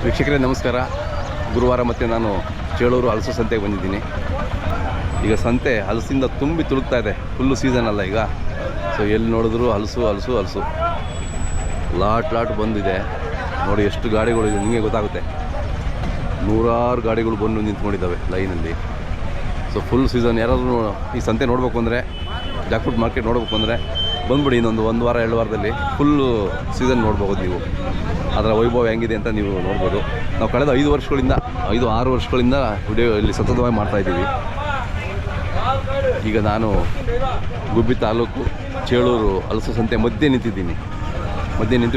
ವೀಕ್ಷಕರೇ ನಮಸ್ಕಾರ. ಗುರುವಾರ ಮತ್ತೆ ನಾನು ಚೇಳೂರು ಹಲಸು ಸಂತೆಗೆ ಬಂದಿದ್ದೀನಿ. ಈಗ ಸಂತೆ ಹಲಸಿಂದ ತುಂಬಿ ತುಳುಕ್ತಾ ಇದೆ. ಫುಲ್ಲು ಸೀಸನ್ ಅಲ್ಲ ಈಗ. ಸೊ ಎಲ್ಲಿ ನೋಡಿದ್ರು ಹಲಸು ಹಲಸು ಹಲಸು ಲಾಟ್ ಬಂದಿದೆ. ನೋಡಿ ಎಷ್ಟು ಗಾಡಿಗಳು ಇದೆ ನಿಮಗೆ ಗೊತ್ತಾಗುತ್ತೆ. ನೂರಾರು ಗಾಡಿಗಳು ಬಂದು ನಿಂತ್ಕೊಂಡಿದ್ದಾವೆ ಲೈನಲ್ಲಿ. So full season. ಯಾರಾದರೂ ಈ ಸಂತೆ ನೋಡಬೇಕು ಅಂದರೆ, ಜಾಕ್ಫ್ರೂಟ್ ಮಾರ್ಕೆಟ್ ನೋಡಬೇಕು ಅಂದರೆ ಬಂದುಬಿಡಿ. ಒಂದು ವಾರ 2 ವಾರದಲ್ಲಿ ಫುಲ್ಲು ಸೀಸನ್ ನೋಡ್ಬೋದು ನೀವು. ಅದರ ವೈಭವ ಹೆಂಗಿದೆ ಅಂತ ನೀವು ನೋಡ್ಬೋದು. ನಾವು ಕಳೆದ 5-6 ವರ್ಷಗಳಿಂದ ವಿಡಿಯೋ ಇಲ್ಲಿ ಸತತವಾಗಿ ಮಾಡ್ತಾಯಿದ್ದೀವಿ. ಈಗ ನಾನು ಗುಬ್ಬಿ ತಾಲೂಕು ಚೇಳೂರು ಹಲಸು ಸಂತೆ ಮಧ್ಯೆ ನಿಂತು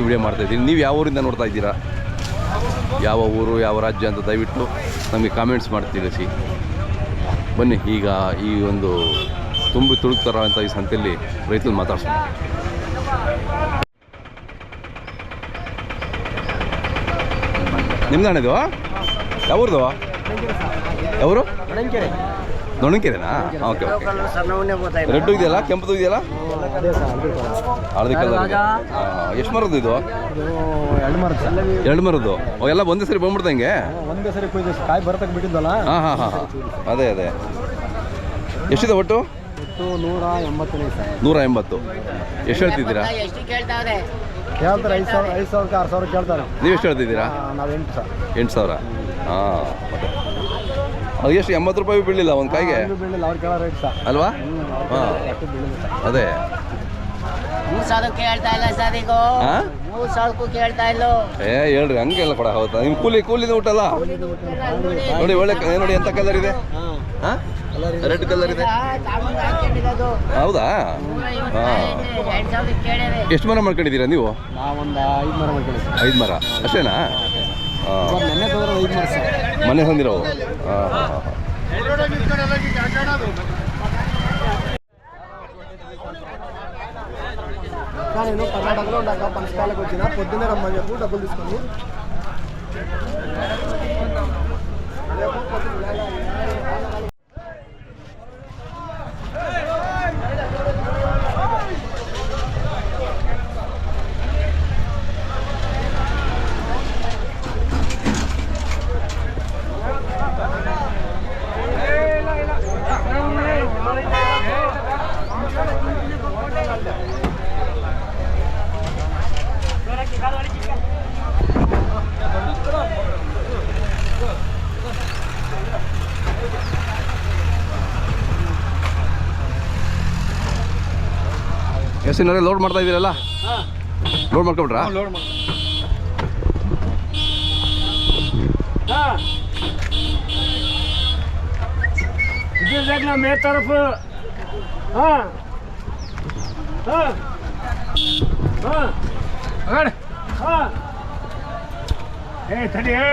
ವಿಡಿಯೋ ಮಾಡ್ತಾಯಿದ್ದೀನಿ. ನೀವು ಯಾವ ಊರಿಂದ ನೋಡ್ತಾ ಇದ್ದೀರಾ, ಯಾವ ಊರು ಯಾವ ರಾಜ್ಯ ಅಂತ ದಯವಿಟ್ಟು ನಮಗೆ ಕಾಮೆಂಟ್ಸ್ ಮಾಡಿ ತಿಳಿಸಿ. ಬನ್ನಿ ಈಗ ಈ ಒಂದು ತುಂಬಿ ತುಳುಕ್ತಾರಂಥ ಈ ಸಂತೆಯಲ್ಲಿ ರೈತರು ಮಾತಾಡ್ಸೋಣ. ನಿಮ್ದು ಇದು ಯಾವ್ದು? ಯಾವರು? ದೊಣ್ಣಕೆರೆನಾ? ಓಕೆ. ರೆಡ್ ಇದೆಯಲ್ಲ, ಕೆಂಪು ಇದೆಯಲ್ಲ, ಹಳದಿ ಕಲರ್. ಎಷ್ಟು ಮರದ್ದು ಇದು? 2 ಮರದ್ದು. ಎಲ್ಲ ಒಂದೇ ಸರಿ ಬಂದ್ಬಿಡ್ತಾ ಹಿಂಗೆ? ಹಾಂ. ಅದೇ ಎಷ್ಟಿದೆ ಒಟ್ಟು? 180. ಎಷ್ಟು ಹೇಳ್ತಿದ್ದೀರಾ? ಕೇಳ್ತಾರೆ 5,000 6,000 ಕೇಳ್ತಾರೆ. ನೀವು ಎಷ್ಟು ಹೇಳ್ತಿದ್ದೀರಾ? ನಾವು 8,000. ಹಾಂ. ಮತ್ತೆ ಅದು ಎಷ್ಟು 80 ರೂಪಾಯಿ ಬೀಳಲಿಲ್ಲ ಒಂದು ಕಾಯಿಗೆ ಅಲ್ವಾ? ಹಾಂ ಅದೇ. 3,000 ಕೇಳ್ತಾ ಇಲ್ಲ ಸರ್. ಈಗ 3,000 ಕೇಳ್ತಾ ಇಲ್ಲ. ಹೇಳ್ರಿ ಹಂಗೆಲ್ಲ ಕೊಡ. ಹೌದಾ? ನಿಮ್ಮ ಕೂಲಿದು ಊಟ ಅಲ್ಲ ನೋಡಿ. ಒಳ್ಳೆ ನೋಡಿ ಎಂಥ ಕಲರ್ ಇದೆ. ಹಾಂ ರೆಡ್ ಕಲರ್ ಇದೆ. ಹೌದಾ? ಹಾಂ. ಎಷ್ಟು ಮರ ಮಾಡ್ಕೊಂಡಿದ್ದೀರಾ ನೀವು? ನಾವೊಂದು 5 ಮರ ಮಾಡ್ಕೊಂಡಿದ್ದೀವಿ. 5 ಮರ ಅಷ್ಟೇನಾ? ಹಾಂ. ಮೊನ್ನೆ ತಂದಿರೋ? ಹಾಂ. నేను కర్ణాటకలో ఉన్నాక పంచకాలకు వచ్చిన పొద్దున్నే రమ్మని చెప్పు డబ్బులు తీసుకొని. ಎಷ್ಟಿನಾರೆ ಲೋಡ್ ಮಾಡ್ತಾ ಇದ್ದೀರಲ್ಲ? ಲೋಡ್ ಮಾಡ್ಕೊಬಿಟ್ರಾ? इधर देखना मेरी तरफ. हाँ हाँ हाँ अगर हाँ थड़ी है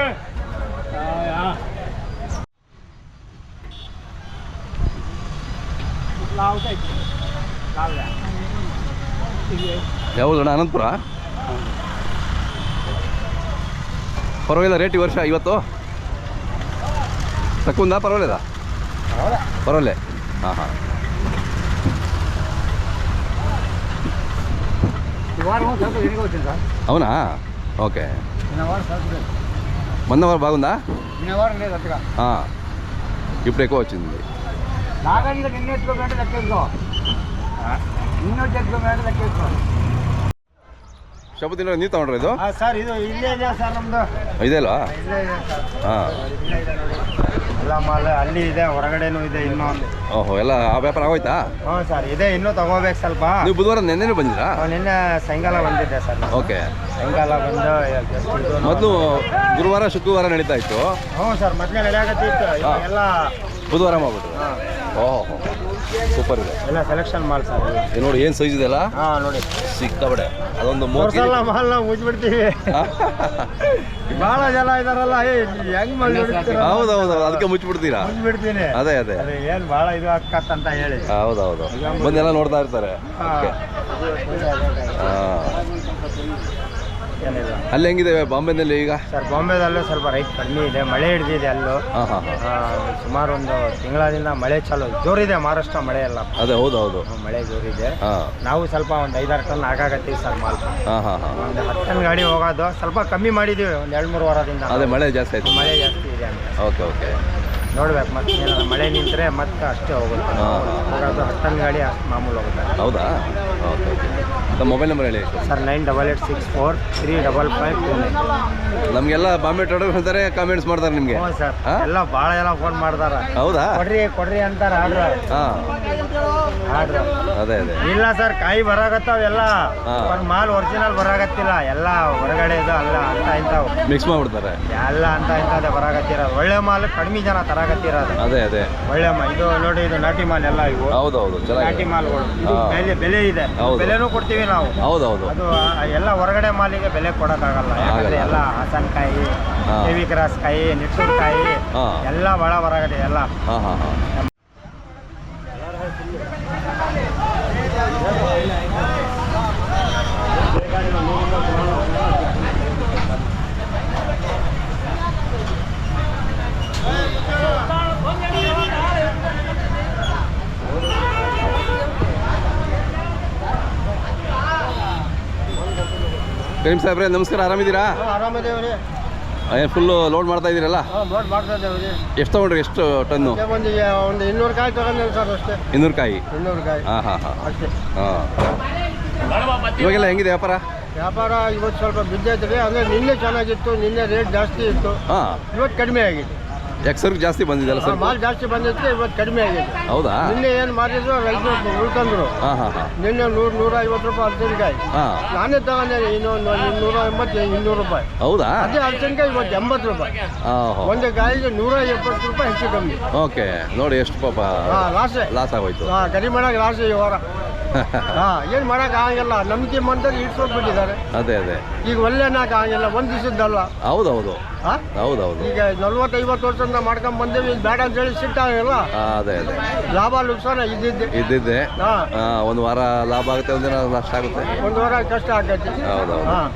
ಯಾವುದು ಅಣ್ಣ? ಅನಂತಪುರ? ಪರವಾಗಿಲ್ಲ ರೇಟ್ ಈ ವರ್ಷ ಇವತ್ತು ತಕ್ಕೊಂದ? ಪರವಾಗಿಲ್ಲ. ಹಾಂ. అవునా? ఓకే. మొన్న వారు బాగుందా? ఇప్పుడు ఎక్కువ వచ్చింది. ಶಪಥ ನೀವು ತಗೊಂಡ್ರೆ ಇದು? ಸರ್ ಇದು ಇಲ್ಲೇ ಇದೆ ಸರ್ ನಮ್ದು. ಇದೆಯಲ್ವಾ? ಹಾಂ. ಎಲ್ಲ ಮಾಲ್ ಅಲ್ಲಿ ಇದೆ, ಹೊರಗಡೆನೂ ಇದೆ ಇನ್ನೊಂದು. ಓಹೋ, ಎಲ್ಲ ಆ ವ್ಯಾಪಾರ ಆಗೋಯ್ತಾ? ಹ್ಞೂ ಸರ್ ಇದೆ, ಇನ್ನೂ ತಗೋಬೇಕು ಸ್ವಲ್ಪ. ನೀವು ಬುಧವಾರ ನೆನ್ನೆನೂ ಬಂದಿರಾ? ನಿನ್ನೆ ಸಾಯಂಕಾಲ ಬಂದಿದ್ದೆ ಸರ್. ಓಕೆ. ಸಾಯಂಕಾಲ ಬಂದು ಮೊದಲು ಗುರುವಾರ ಶುಕ್ರವಾರ ನಡೀತಾ ಇತ್ತು. ಹ್ಞೂ ಸರ್, ಮೊದಲೇ ನಡೆಯಾಕತ್ತಿತ್ತು. ಎಲ್ಲ ಬುಧವಾರ ಮಾಡ್ಬಿಟ್ರು. ಓಹೋ, ಸೂಪರ್ ಇದೆ. ಎಲ್ಲ ಸೆಲೆಕ್ಷನ್ ಮಾಲ್ ಸರ್. ನೋಡಿ ಏನು ಸೈಜ್ ಇದೆ ಅಲ್ಲ? ಹಾಂ ನೋಡಿ, ಸಿಕ್ಕಾಬಡೆ. ಅದೊಂದು ಮೂರ್ಸಲ್ಲ ಮಾಲ್ ನಾವು ಮುಚ್ಚಿಬಿಡ್ತೀವಿ. ಭಾಳ ಜನ ಇದಾರಲ್ಲ, ಹೆಂಗ್ ಮಾಡಿ? ಹೌದೌದು, ಅದಕ್ಕೆ ಮುಚ್ಚಿಬಿಡ್ತೀರಾ? ಮುಚ್ಚಿಬಿಡ್ತೀನಿ. ಅದೇ ಏನು ಭಾಳ ಇದು ಅಕ್ಕತ್ತಂತ ಹೇಳಿ. ಹೌದೌದು, ಬಂದೆಲ್ಲ ನೋಡ್ತಾ ಇರ್ತಾರೆ. ಏನಿಲ್ಲ. ಅಲ್ಲಿ ಹೆಂಗಿದೆ ಬಾಂಬೆನಲ್ಲಿ ಈಗ? ಸರ್ ಬಾಂಬೆದಲ್ಲೂ ಸ್ವಲ್ಪ ರೈಟ್ ಕಡಿಮೆ ಇದೆ, ಮಳೆ ಹಿಡಿದಿದೆ ಅಲ್ಲೂ. ಹಾಂ ಹಾಂ ಹಾಂ. ಸುಮಾರು ಒಂದು ತಿಂಗಳದಿಂದ ಮಳೆ ಚಾಲು ಜೋರಿದೆ, ಮಹಾರಾಷ್ಟ್ರ ಮಳೆ ಎಲ್ಲ. ಅದೇ ಹೌದು ಮಳೆ ಜೋರಿದೆ. ಹಾಂ ನಾವು ಸ್ವಲ್ಪ ಒಂದು 5-6 ಟನ್ ಆಗಾಕತ್ತೀವಿ ಸರ್ ಮಾಲ್. ಹಾಂ ಹಾಂ ಹಾಂ. ಒಂದು 10 ಟನ್ ಗಾಡಿ ಹೋಗೋದು ಸ್ವಲ್ಪ ಕಮ್ಮಿ ಮಾಡಿದ್ದೀವಿ ಒಂದು 2-3 ವಾರದಿಂದ. ಅದೇ ಮಳೆ ಜಾಸ್ತಿ ಆಯಿತು. ಮಳೆ ಜಾಸ್ತಿ ಇದೆ ಅಂತ ಓಕೆ ಓಕೆ. ನೋಡ್ಬೇಕು ಮತ್ತೆ ಏನಾದ್ರು ಮಳೆ ನಿಂತರೆ ಮತ್ತೆ ಅಷ್ಟೇ ಹೋಗುತ್ತೆ. ಹೋಗೋದು 10 ಟನ್ ಗಾಡಿ ಅಷ್ಟು ಮಾಮೂಲು ಹೋಗುತ್ತೆ. ಹೌದಾ? Okay okay. ನಮ್ಮ ಮೊಬೈಲ್ ನಂಬರ್ ಹೇಳಿ ಸರ್ 9886435529. ನಮಗೆಲ್ಲ ಬಾಂಬೆ ಟೋಡರ್ ಅಂತಾರೆ, ಕಾಮೆಂಟ್ಸ್ ಮಾಡ್ತಾರೆ ನಿಮಗೆ. ಹ್ಞೂ ಸರ್, ಎಲ್ಲ ಭಾಳ ಎಲ್ಲ ಫೋನ್ ಮಾಡ್ತಾರೆ. ಹೌದಾ? ಕೊಡ್ರಿ ಅಂತಾರೆ ಆರ್ಡ್ರ್. ಹಾಂ ಆರ್ಡ್ರ್ ಅದೇ ಅದೇ. ಇಲ್ಲ ಸರ್, ಕಾಯಿ ಬರಾಗತ್ತಾವೆಲ್ಲ. ಹಾ. ಒಂದು ಮಾಲ್ ಒರಿಜಿನಲ್ ಬರಾಗತ್ತಿಲ್ಲ, ಎಲ್ಲ ಹೊರಗಡೆದು ಅಲ್ಲ ಅಂತ ಇಂಥವು ಮಿಕ್ಸ್ ಮಾಡ್ಬಿಡ್ತಾರೆ ಎಲ್ಲ ಅಂತ ಇಂಥದ್ದೇ ಬರಾಗತ್ತಿರೋದು. ಒಳ್ಳೆ ಮಾಲ್ ಕಡಿಮೆ ಜನ ತರಾಗತ್ತಿರೋದು. ಅದೇ ಅದೇ. ಒಳ್ಳೆ ಮಾಲ್ ಇದು ನೋಡಿ, ಇದು ನಾಟಿ ಮಾಲ್ ಎಲ್ಲ ಇವು ಹೌದೌದು ನಾಟಿ ಚೆನ್ನಾಗಿ. ಮಾಲ್ಗಳು. ಹಾ. ಬೆಲೆ ಇದೆ, ಹೌದು. ಬೆಲೆನೂ ಕೊಡ್ತೀವಿ ನಾವು. ಹೌದೌದು. ಅದು ಎಲ್ಲ ಹೊರಗಡೆ ಮಾಲಿಗೆ ಬೆಲೆ ಕೊಡೋಕ್ಕಾಗಲ್ಲ. ಯಾಕಂದ್ರೆ ಆಗಲ್ಲ. ಎಲ್ಲ ಹಸನ್ಕಾಯಿ, ಹಾ. ಹೆವಿ ಕ್ರಾಸ್ ಕಾಯಿ, ನಿಟ್ಟೂರು ಕಾಯಿ ಹಾ. ಎಲ್ಲ ಭಾಳ ಹೊರಗಡೆ ಎಲ್ಲ. ಹಾಂ ಹಾಂ ಹಾಂ. ಕರೀಂ ಸಾಹೇಬ್ರೆ ನಮಸ್ಕಾರ, ಆರಾಮಿದ್ದೀರಾ? ಆರಾಮದೇವ್ರಿ. ಏನು ಫುಲ್ಲು ಲೋಡ್ ಮಾಡ್ತಾ ಇದ್ದೀರಲ್ಲ? ಲೋಡ್ ಮಾಡ್ತಾ ಇದ್ದೇವ್ರಿ. ಎಷ್ಟು ತೊಗೊಂಡ್ರಿ? ಎಷ್ಟು ಟನ್ನು? ಒಂದು 200 ಕಾಯಿ ತಗೊಂಡಿವಿ ಸರ್ ಅಷ್ಟೇ. 200 ಕಾಯಿ? 200 ಕಾಯಿ ಹಾಂ ಹಾಂ ಹಾಂ ಅಷ್ಟೇ. ಹಾಂ. ಇವಾಗೆಲ್ಲ ಹೆಂಗಿದೆ ವ್ಯಾಪಾರ? ವ್ಯಾಪಾರ ಇವತ್ತು ಸ್ವಲ್ಪ ಬಿದ್ದೈತ್ರಿ. ಅಂದರೆ ನಿನ್ನೆ ಚೆನ್ನಾಗಿತ್ತು, ನಿನ್ನೆ ರೇಟ್ ಜಾಸ್ತಿ ಇತ್ತು. ಹಾಂ. ಇವತ್ತು ಕಡಿಮೆ ಆಗಿದೆ. ಯಾಕೆ ಸರ್ ಜಾಸ್ತಿ ಬಂದಿದ್ದಲ್ಲ ಸರ್? ಮಾಲ್ ಜಾಸ್ತಿ ಬಂದಿತ್ತು, ಇವತ್ತು ಕಡಿಮೆ ಆಗಿದೆ. ಹೌದಾ? ನಿನ್ನೆ ಏನು ಮಾಡಿದ್ರು ರೈತರು ಉಳ್ಕೊಂಡ್ರು. ಹಾಂ ಹಾಂ ಹಾಂ. ನಿನ್ನೆ 100-150 ರೂಪಾಯಿ ಹಲಸಿನಕಾಯಿ. ಹಾಂ. ನಾನೇ ತಗೊಂಡೆ ಇನ್ನೊಂದು 180-200 ರೂಪಾಯಿ. ಹೌದಾ? ಅದೇ ಹಲಸಿನಕಾಯಿ ಇವತ್ತು 80 ರೂಪಾಯಿ. ಹಾಂ. ಒಂದು ಕಾಯಿಗೆ 170 ರೂಪಾಯಿ ಹೆಚ್ಚು ಕಮ್ಮಿ. ಓಕೆ, ನೋಡಿ ಎಷ್ಟು ಪಾಪ ಲಾಸ್ ಆಗೋಯ್ತು. ಕಡಿಮೆ ಮಾಡೋಕೆ ಲಾಸ್ ಈ ವಾರ. ಏನು ಮಾಡೋಕೆ ಆಗಲ್ಲ. ನಂಬಿಕೆ ಮಂದಲ್ಲಿ ಇಟ್ಕೊಂಡ್ಬಿಟ್ಟಿದ್ದಾರೆ. ಅದೇ ಅದೇ. ಈಗ ಒಳ್ಳೆ ನಾಕ ಆಗಲ್ಲ, ಒಂದು ದಿವಸದ್ದಲ್ಲ. ಹೌದೌದು ಹಾಂ, ಹೌದೌದು. ಈಗ 40-50 ವರ್ಷದಿಂದ ಮಾಡ್ಕೊಂಡ್ ಬಂದೇವಿ. ಇದು ಬೇಡ ಅಂತೇಳಿ ಸಿಟ್ಟಾಗಲ್ಲ. ಅದೇ ಅದೇ. ಲಾಭ ನುಕ್ಸಾನ ಇದ್ದಿದ್ದೆ. ಹಾಂ, ಒಂದು ವಾರ ಲಾಭ ಆಗುತ್ತೆ, ಒಂದಿನ ನಷ್ಟ ಆಗುತ್ತೆ. ಒಂದು ವಾರ ಕಷ್ಟ ಆಗತ್ತೆ. ಹೌದೌದು. ಹಾಂ,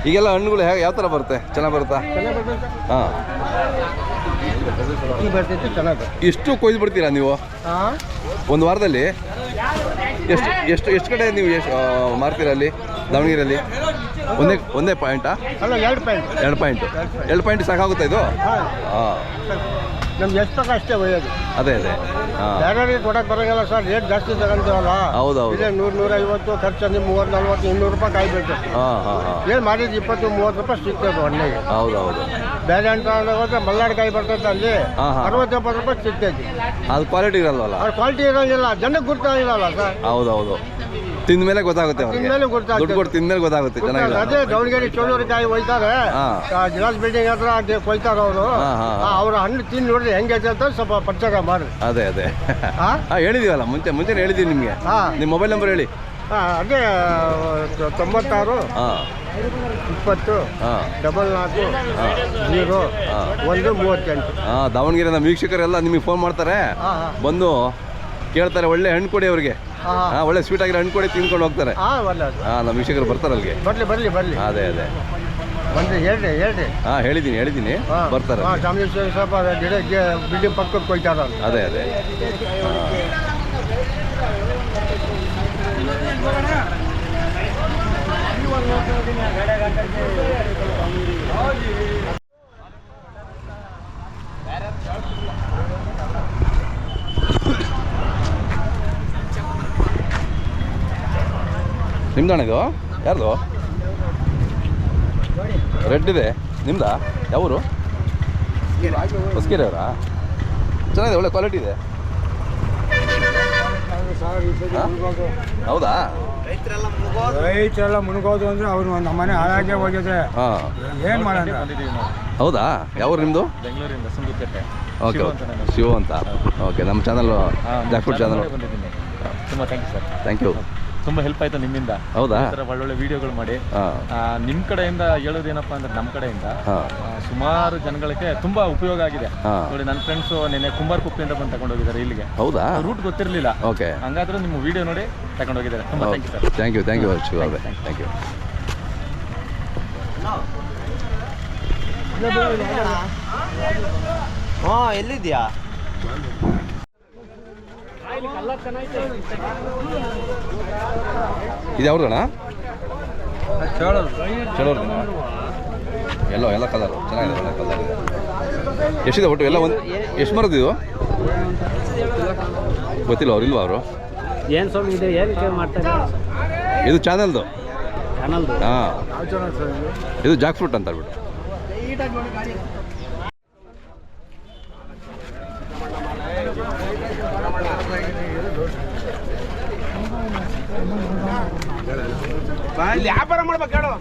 ಈಗೆಲ್ಲ ಹಣ್ಣುಗಳು ಹೇಗೆ ಯಾವ ಥರ ಬರುತ್ತೆ? ಚೆನ್ನಾಗಿ ಬರುತ್ತಾ? ಚೆನ್ನಾಗಿ ಬರ್ತೈತೆ. ಹಾಂ. ಈಗ ಬರ್ತೈತಿ ಚೆನ್ನಾಗಿ. ಎಷ್ಟು ಕೊಯ್ದು ಬಿಡ್ತೀರಾ ನೀವು ಹಾಂ, ಒಂದು ವಾರದಲ್ಲಿ? ಎಷ್ಟು ಕಡೆ ನೀವು ಮಾರ್ತೀರಾ ಅಲ್ಲಿ ದಾವಣಗೆರೆಯಲ್ಲಿ? ಒಂದೇ ಪಾಯಿಂಟಾ? ಅಲ್ಲ, 2 ಪಾಯಿಂಟ್. 2 ಪಾಯಿಂಟ್. 2 ಪಾಯಿಂಟ್ ಸಾಕಾಗುತ್ತಾ ಇದು? ಹಾಂ, ಹಾಂ. ನಮ್ಗೆ ಎಷ್ಟು ಬೇಕೋ ಅಷ್ಟೇ ಒಯ್ಯೋದು. ಅದೇ ಅದೇ. ಹಾಂ. ಬೇರೆ ಕೊಡಕ್ಕೆ ಬರೋಂಗಿಲ್ಲ ಸರ್, ರೇಟ್ ಜಾಸ್ತಿ ತಗೊಂತೀವಲ್ಲ. ಹೌದೌದು. ಇಲ್ಲೇ 100-150 ಖರ್ಚು ಅಂದ್ರೆ 30-40-200 ರೂಪಾಯಿ ಕಾಯಿ ಬೇಕು. ಹಾಂ ಹಾಂ ಹಾಂ. ಏನು ಮಾಡಿದ್ದು 20-30 ರೂಪಾಯಿ ಸಿಗ್ತದೆ ಹಣ್ಣಿಗೆ. ಹೌದೌದು. ಬೇರೆ ಅಂತ ಹೋದ್ರೆ ಮಲ್ನಾಡು ಕಾಯಿ ಬರ್ತೈತೆ, ಅಲ್ಲಿ ಹಾಂ ಹಾಂ. 60-70 ರೂಪಾಯಿ ಸಿಗ್ತೈತಿ. ಅದು ಕ್ವಾಲಿಟಿ ಇರಲ್ವಲ್ಲ? ಅದು ಕ್ವಾಲಿಟಿ ಇರೋಂಗಿಲ್ಲ, ಜನಕ್ಕೆ ಗುರ್ತಾಗಿಲ್ಲಲ್ಲ ಸರ್. ಹೌದೌದು. ತಿಂದ ಮೇಲೆ ಗೊತ್ತಾಗುತ್ತೆ ಅವ್ರಿಗೆ. ತಿಂದ್ಮೇಲೆ ಗೊತ್ತಾಗುತ್ತೆ. ದುಡ್ಡು ಕೊಟ್ಟು ತಿಂದ ಮೇಲೆ ಗೊತ್ತಾಗುತ್ತೆ ಚೆನ್ನಾಗಿಲ್ಲ. ಅದೇ ದಾವಣಗೆರೆ ಚೋಳೂರು ಕಾಯಿ ಒಯ್ತಾರೆ, ಗಿಲಾಸ್ ಬಿಲ್ಡಿಂಗ್ ಹತ್ರ ಕೊಯ್ತಾರೆ ಅವರು. ಅವ್ರ ಹಣ್ಣು ತಿಂದು ನೋಡ್ರಿ ಹೆಂಗೈತೆ ಅಂತ ಸ್ವಲ್ಪ ಪರಿಚಯ ಮಾಡ್ರಿ. ಅದೇ ಅದೇ. ಹಾಂ, ಹೇಳಿದೀವಲ್ಲ ಮುಂಚೆ ಹೇಳಿದೀವಿ ನಿಮಗೆ. ಹಾಂ, ನಿಮ್ಮ ಮೊಬೈಲ್ ನಂಬರ್ ಹೇಳಿ. ಅದೇ 96 ಹಾಂ 20 ಹಾಂ 44 0 1 38. ಹಾಂ. ದಾವಣಗೆರೆ ನಮ್ಮ ವೀಕ್ಷಕರೆಲ್ಲ ನಿಮಗೆ ಫೋನ್ ಮಾಡ್ತಾರೆ, ಬಂದು ಕೇಳ್ತಾರೆ ಒಳ್ಳೆ ಹಣ್ಣು ಕೊಡಿ ಅವ್ರಿಗೆ. ಹಾಂ, ಒಳ್ಳೆ ಸ್ವೀಟ್ ಆಗಿರೋ ಹಣ್ಣು ಕೊಡಿ, ತಿನ್ಕೊಂಡು ಹೋಗ್ತಾರೆ. ಹಾಂ, ಒಳ್ಳೆಯದು. ಹಾಂ, ನಮ್ಮ ವೀಕ್ಷಕರು ಬರ್ತಾರೆ ಅಲ್ಲಿಗೆ. ಬರಲಿ. ಅದೇ ಅದೇ. ಬಂದು ಹೇಳ್ರಿ. ಹಾಂ, ಹೇಳಿದ್ದೀನಿ ಬರ್ತಾರೆ. ಹಾಂ, ಚಾಮರಾಜೇಶ್ವರಿ ಸ್ವಲ್ಪ ಬಿಲ್ಡಿಂಗ್ ಪಕ್ಕಕ್ಕೆ ಕೊಯ್ತಾರ. ಅದೇ ಅದೇ. ನಿಮ್ದಣ್ಣ ಇದು? ಯಾರ್ದು? ರೆಡ್ ಇದೆ ನಿಮ್ದಾ? ಯಾವರು? ಹೊಸಕೆರೆ ಅವರಾ? ಚೆನ್ನಾಗಿದೆ, ಒಳ್ಳೆ ಕ್ವಾಲಿಟಿ ಇದೆ. ಹೌದಾ? ರೈತರೆಲ್ಲ ಮುಳುಗೋದು ಅಂದ್ರೆ ಅವ್ರು ನಮ್ಮನೆ ಹಾಳಾಗೆ ಹೋಗಿದೆ. ಹಾಂ, ಏನು ಮಾಡೋಣ? ಹೌದಾ? ಯಾವ್ರು ನಿಮ್ಮದು? ಬೆಂಗಳೂರಿಂದ ಸುಂದರಪೇಟೆ. ಓಕೆ, ಶಿವ ಅಂತ. ಓಕೆ, ನಮ್ಮ ಚಾನಲ್ ಜಾಕ್ಫುಡ್ ಚಾನಲ್. ತುಂಬ thank you sir. Thank you. ತುಂಬ ಹೆಲ್ಪ್ ಆಯಿತು ನಿಮ್ಮಿಂದ. ಹೌದಾ? ಈ ಥರ ಒಳ್ಳೊಳ್ಳೆ ವೀಡಿಯೋಗಳು ಮಾಡಿ ನಿಮ್ಮ ಕಡೆಯಿಂದ ಹೇಳೋದೇನಪ್ಪ ಅಂದ್ರೆ ನಮ್ಮ ಕಡೆಯಿಂದ ಸುಮಾರು ಜನಗಳಿಗೆ ತುಂಬ ಉಪಯೋಗ ಆಗಿದೆ. ನೋಡಿ, ನನ್ನ ಫ್ರೆಂಡ್ಸು ನಿನ್ನೆ ಕುಂಬಾರಕುಪ್ಪೆಯಿಂದ ಬಂದು ತಗೊಂಡೋಗಿದ್ದಾರೆ ಇಲ್ಲಿಗೆ. ಹೌದಾ? ರೂಟ್ ಗೊತ್ತಿರಲಿಲ್ಲ. ಓಕೆ, ಹಂಗಾದ್ರೆ ನಿಮ್ಮ ವಿಡಿಯೋ ನೋಡಿ ತಗೊಂಡೋಗಿದ್ದಾರೆ. ತುಂಬ thank you sir. Thank you Shiva ಅವರೇ, ಥ್ಯಾಂಕ್ ಯು. ಎಲ್ಲಿದ್ಯಾ? ಇದು ಯಾವ್ದಣ್ಣ? ಚಲೋರ್ದಣ್ಣ. ಎಲ್ಲ ಕಲರ್ ಚೆನ್ನಾಗಿದೆ, ಒಳ್ಳೆ ಕಲರ್ ಇದೆ. ಎಷ್ಟಿದೆ ಒಟ್ಟು ಎಲ್ಲ? ಒಂದು ಎಷ್ಟು ಮರದಿದು ಗೊತ್ತಿಲ್ಲ, ಅವ್ರು ಇಲ್ವಾ ಅವರು? ಏನು ಸ್ವಾಮಿ ಇದು ಏನು ಮಾಡ್ತಾರೆ? ಇದು ಚಾನಲ್ದು. ಚಾನಲ್ದು? ಹಾಂ, ಇದು ಜಾಕ್ ಫ್ರೂಟ್ ಅಂತ ಹೇಳ್ಬಿಟ್ಟು. ವ್ಯಾಪಾರ ಮಾಡ್ಬೇಕು ಹೇಳು.